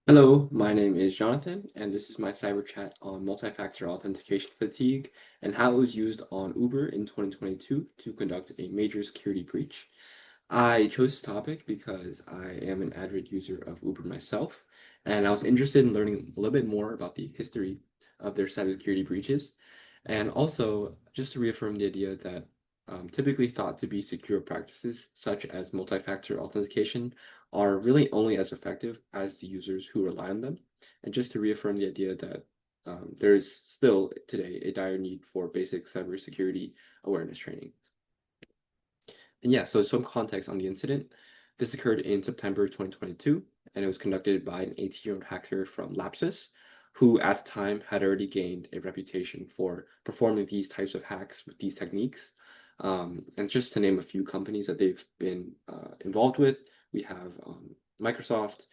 Hello, my name is Jonathan, and this is my cyber chat on multi-factor authentication fatigue and how it was used on Uber in 2022 to conduct a major security breach. I chose this topic because I am an avid user of Uber myself, and I was interested in learning a little bit more about the history of their cybersecurity breaches, and also just to reaffirm the idea that typically thought to be secure practices, such as multi-factor authentication, are really only as effective as the users who rely on them, and just to reaffirm the idea that there is still today a dire need for basic cybersecurity awareness training. And yeah, so some context on the incident. This occurred in September 2022, and it was conducted by an 18-year-old hacker from Lapsus, who at the time had already gained a reputation for performing these types of hacks with these techniques. And just to name a few companies that they've been involved with, we have Microsoft,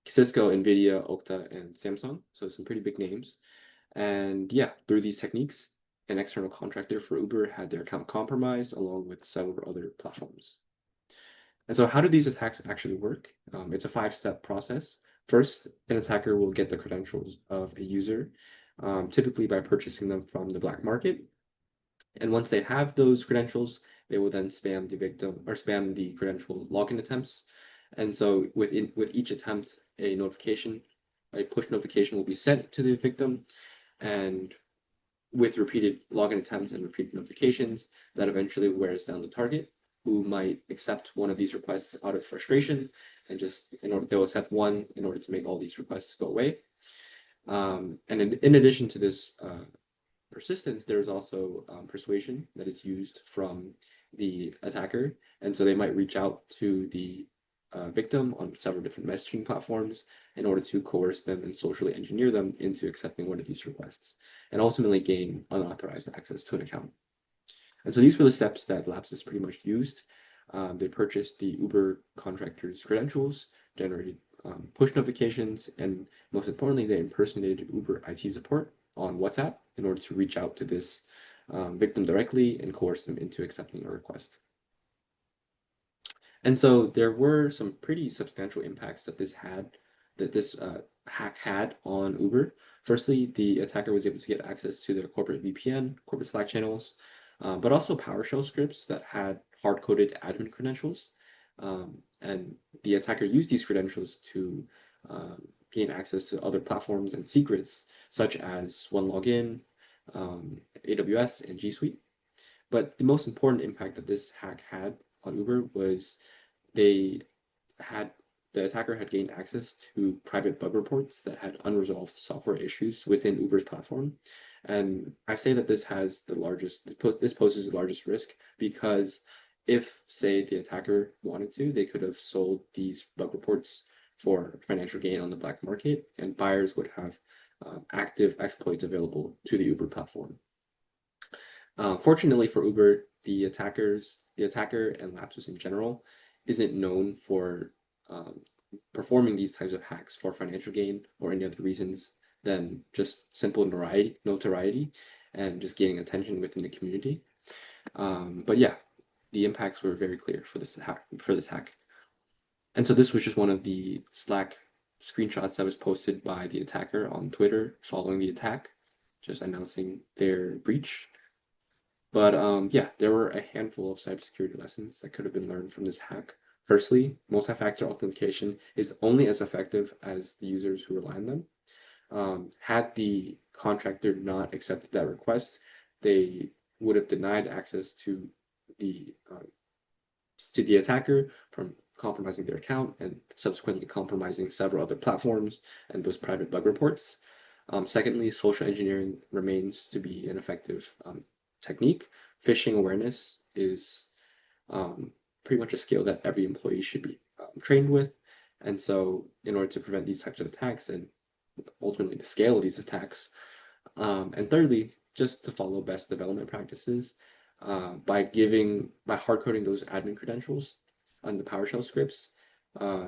Cisco, NVIDIA, Okta, and Samsung. So some pretty big names. And yeah, through these techniques, an external contractor for Uber had their account compromised along with several other platforms. And so how do these attacks actually work? It's a five-step process. First, an attacker will get the credentials of a user, typically by purchasing them from the black market. And once they have those credentials, they will then spam the victim or spam the credential login attempts. And so with each attempt, a push notification will be sent to the victim, and with repeated login attempts and repeated notifications, that eventually wears down the target, who might accept one of these requests out of frustration and just they'll accept one in order to make all these requests go away. And in addition to this persistence, there's also persuasion that is used from the attacker. And so they might reach out to the victim on several different messaging platforms in order to coerce them and socially engineer them into accepting one of these requests and ultimately gain unauthorized access to an account. And so these were the steps that Lapsus pretty much used. They purchased the Uber contractor's credentials, generated push notifications, and most importantly, they impersonated Uber IT support on WhatsApp in order to reach out to this victim directly and coerce them into accepting a request. And so there were some pretty substantial impacts that this hack had on Uber. Firstly, the attacker was able to get access to their corporate VPN, corporate Slack channels, but also PowerShell scripts that had hard-coded admin credentials. And the attacker used these credentials to gain access to other platforms and secrets, such as OneLogin, AWS, and G Suite. But the most important impact that this hack had on Uber was they had the attacker had gained access to private bug reports that had unresolved software issues within Uber's platform. And I say that this poses the largest risk because if, say, the attacker wanted to, they could have sold these bug reports for financial gain on the black market, and buyers would have active exploits available to the Uber platform. Fortunately for Uber, the attacker and Lapsus in general, isn't known for performing these types of hacks for financial gain or any other reasons than just simple notoriety and just gaining attention within the community. But yeah, the impacts were very clear for this hack. And so this was just one of the Slack screenshots that was posted by the attacker on Twitter following the attack, just announcing their breach. But yeah, there were a handful of cybersecurity lessons that could have been learned from this hack. Firstly, multi-factor authentication is only as effective as the users who rely on them. Had the contractor not accepted that request, they would have denied access the to the attacker from compromising their account and subsequently compromising several other platforms and those private bug reports. Secondly, social engineering remains to be an effective technique. Phishing awareness is pretty much a skill that every employee should be trained with. And so, in order to prevent these types of attacks and ultimately the scale of these attacks, and thirdly, just to follow best development practices by hard coding those admin credentials on the PowerShell scripts,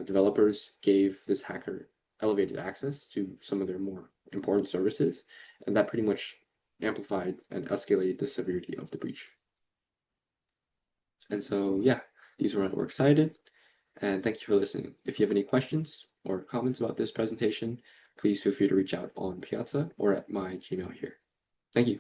developers gave this hacker elevated access to some of their more important services, and that pretty much amplified and escalated the severity of the breach. And so, yeah, these were we're excited, and thank you for listening. If you have any questions, or comments about this presentation, please feel free to reach out on Piazza or at my Gmail here. Thank you.